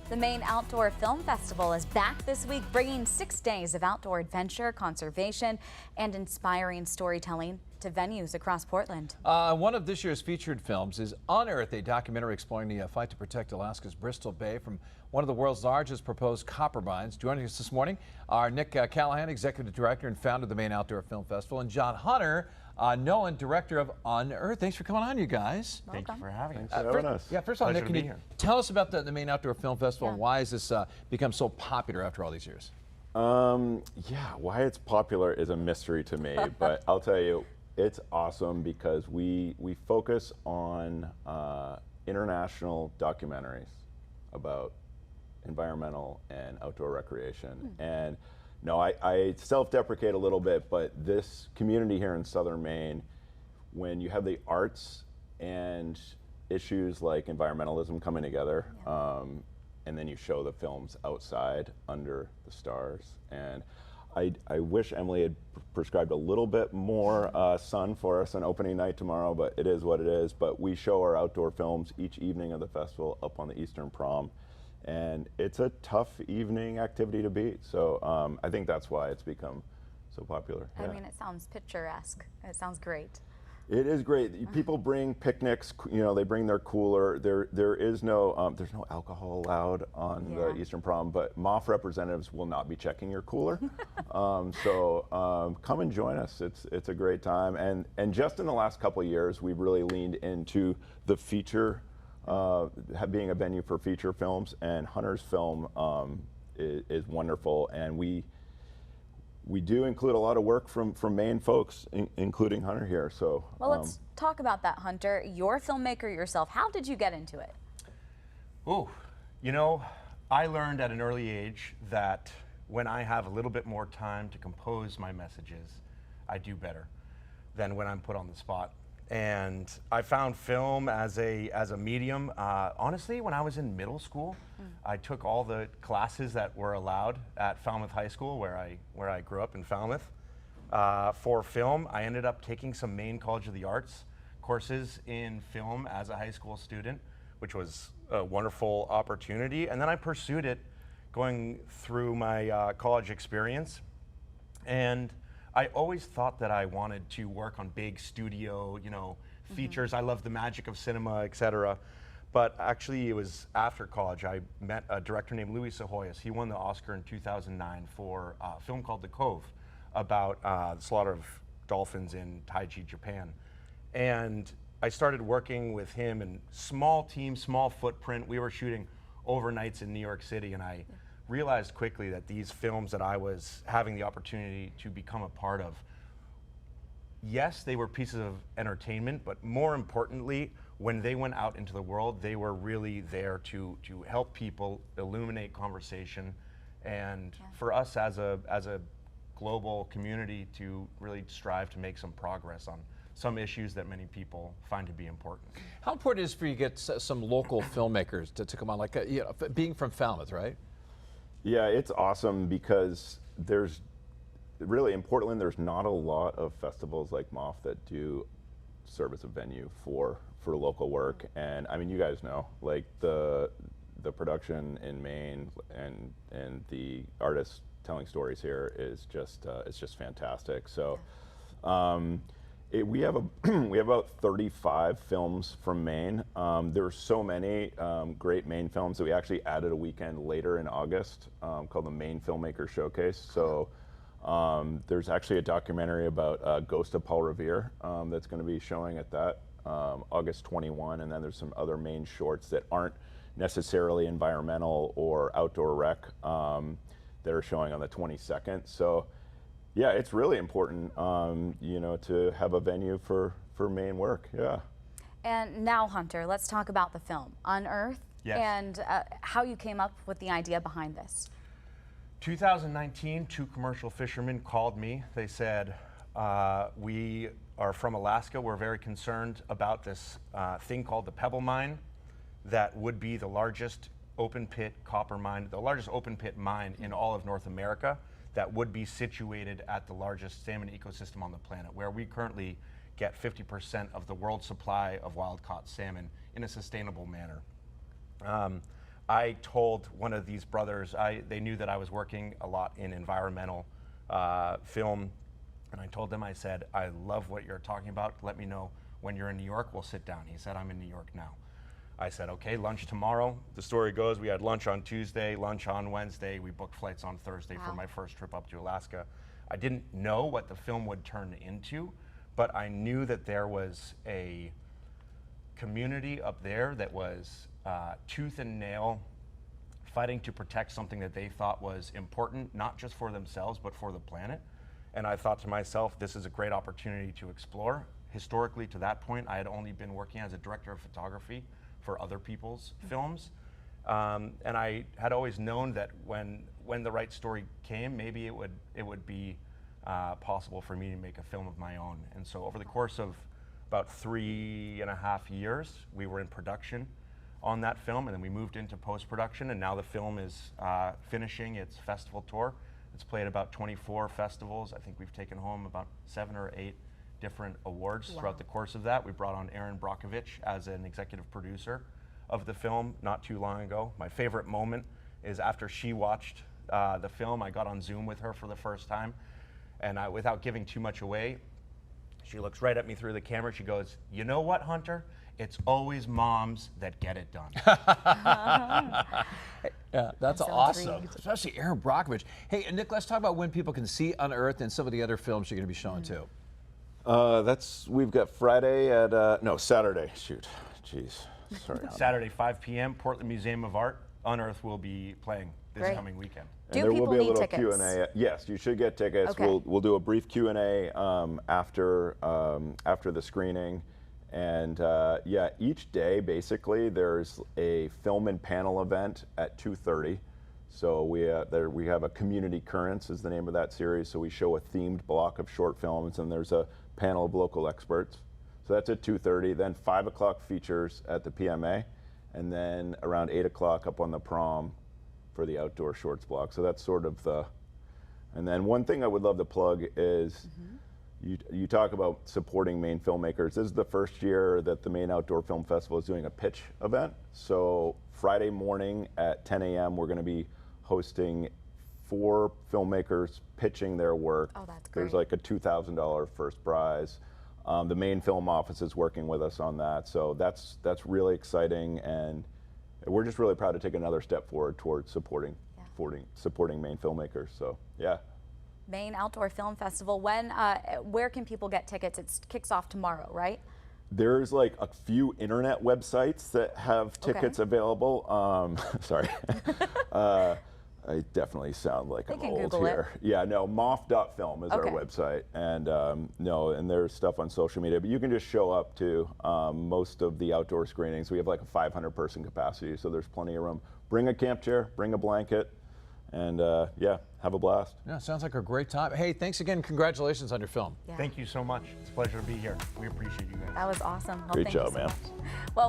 The Maine Outdoor Film Festival is back this week, bringing 6 days of outdoor adventure, conservation, and inspiring storytelling to venues across Portland. One of this year's featured films is Unearth, a documentary exploring the fight to protect Alaska's Bristol Bay from one of the world's largest proposed copper mines. Joining us this morning are Nick Callanan, Executive Director and founder of the Maine Outdoor Film Festival, and John Hunter Nolan, Director of Unearth. Thanks for coming on, you guys. Welcome. Thank you for having us. First of all, Nick, can you tell us about the Maine Outdoor Film Festival and why has this become so popular after all these years? Why it's popular is a mystery to me, but I'll tell you, it's awesome because we focus on international documentaries about environmental and outdoor recreation. And no, I self-deprecate a little bit, but this community here in southern Maine, when you have the arts and issues like environmentalism coming together, and then you show the films outside under the stars. And I wish Emily had prescribed a little bit more sun for us on opening night tomorrow, but it is what it is. But we show our outdoor films each evening of the festival up on the Eastern Prom. And it's a tough evening activity to beat. So I think that's why it's become so popular. I mean, it sounds picturesque. It sounds great. It is great. People bring picnics, you know, they bring their cooler. There is no, there's no alcohol allowed on the Eastern Prom, but MOF representatives will not be checking your cooler. So come and join us. It's a great time. And just in the last couple of years, we've really leaned into the feature, being a venue for feature films, and Hunter's film is wonderful. And we do include a lot of work from Maine folks, including Hunter here. So, well, let's talk about that, Hunter. You're a filmmaker yourself. How did you get into it? Oh, you know, I learned at an early age that when I have a little bit more time to compose my messages, I do better than when I'm put on the spot. And I found film as a medium. Honestly, when I was in middle school, I took all the classes that were allowed at Falmouth High School, where I grew up in Falmouth, for film. I ended up taking some Maine College of the Arts courses in film as a high school student, which was a wonderful opportunity. And then I pursued it going through my college experience. And I always thought that I wanted to work on big studio, you know, features. I love the magic of cinema, etc. But actually, it was after college I met a director named Louis Sahoyas. He won the Oscar in 2009 for a film called The Cove about the slaughter of dolphins in Taiji, Japan. And I started working with him in small team, small footprint. We were shooting overnights in New York City, and I realized quickly that these films that I was having the opportunity to become a part of, yes, they were pieces of entertainment, but more importantly, when they went out into the world, they were really there to help people, illuminate conversation, and for us as a global community to really strive to make some progress on some issues that many people find to be important. How important is it for you to get some local filmmakers to come on, like you know, being from Falmouth, right? Yeah, it's awesome because there's really in Portland, there's not a lot of festivals like MOF that do serve as a venue for local work. And I mean, you guys know, like the production in Maine and the artists telling stories here is just it's just fantastic. So we have about 35 films from Maine. There are so many great Maine films that we actually added a weekend later in August called the Maine Filmmaker Showcase. So there's actually a documentary about Ghost of Paul Revere that's going to be showing at that August 21, and then there's some other Maine shorts that aren't necessarily environmental or outdoor rec that are showing on the 22nd. So yeah, it's really important, you know, to have a venue for Maine work. Yeah. And now, Hunter, let's talk about the film Unearth and how you came up with the idea behind this. 2019, 2 commercial fishermen called me. They said, we are from Alaska. We're very concerned about this thing called the Pebble Mine that would be the largest open pit copper mine, the largest open pit mine in all of North America, that would be situated at the largest salmon ecosystem on the planet, where we currently get 50% of the world's supply of wild-caught salmon in a sustainable manner. I told one of these brothers, they knew that I was working a lot in environmental film, and I told them, I said, I love what you're talking about. Let me know when you're in New York, we'll sit down. He said, I'm in New York now. I said, okay, lunch tomorrow. The story goes, we had lunch on Tuesday, lunch on Wednesday. We booked flights on Thursday for my first trip up to Alaska. I didn't know what the film would turn into, but I knew that there was a community up there that was tooth and nail fighting to protect something that they thought was important, not just for themselves, but for the planet. And I thought to myself, this is a great opportunity to explore. Historically, to that point, I had only been working as a director of photography for other people's films. And I had always known that when the right story came, maybe it would be possible for me to make a film of my own. And so over the course of about 3.5 years, we were in production on that film, and then we moved into post-production, and now the film is finishing its festival tour. It's played about 24 festivals. I think we've taken home about 7 or 8 different awards throughout the course of that. We brought on Erin Brockovich as an executive producer of the film not too long ago. My favorite moment is after she watched the film, I got on Zoom with her for the first time, and without giving too much away, she looks right at me through the camera. She goes, "You know what, Hunter? It's always moms that get it done." Yeah, that's so awesome, intrigued. especially Erin Brockovich. Hey, and Nick, let's talk about when people can see Unearth and some of the other films you're going to be showing too. We've got Friday at no, Saturday. Shoot, jeez, sorry. Saturday, 5 p.m., Portland Museum of Art. Unearth will be playing this Great. coming weekend. Do And there will people be a need little tickets? Q&A. Yes, you should get tickets. Okay. We'll do a brief Q&A after the screening, and yeah, each day basically there's a film and panel event at 2:30. So we have a Community Currents is the name of that series. So we show a themed block of short films, and there's a panel of local experts. So that's at 2:30. Then 5 o'clock features at the PMA, and then around 8 o'clock up on the prom for the outdoor shorts block. So that's sort of the, and then one thing I would love to plug is you talk about supporting Maine filmmakers. This is the first year that the Maine Outdoor Film Festival is doing a pitch event. So Friday morning at 10 a.m. we're going to be hosting 4 filmmakers pitching their work. Oh, that's There's great. like a $2,000 first prize. The Maine Film Office is working with us on that. So that's really exciting, and we're just really proud to take another step forward towards supporting Maine filmmakers. So yeah. Maine Outdoor Film Festival. Where can people get tickets? It kicks off tomorrow, right? There's like a few internet websites that have tickets available. Sorry. I definitely sound like I'm can old Google it. here. Yeah, no, moth.film is our Okay. website. And and there's stuff on social media, but you can just show up to most of the outdoor screenings. We have like a 500-person capacity, so there's plenty of room. Bring a camp chair, bring a blanket, and yeah, have a blast. Yeah, sounds like a great time. Hey, thanks again. Congratulations on your film. Yeah. Thank you so much. It's a pleasure to be here. We appreciate you guys. That was awesome. Well, Great thank you job, so man. much. Well,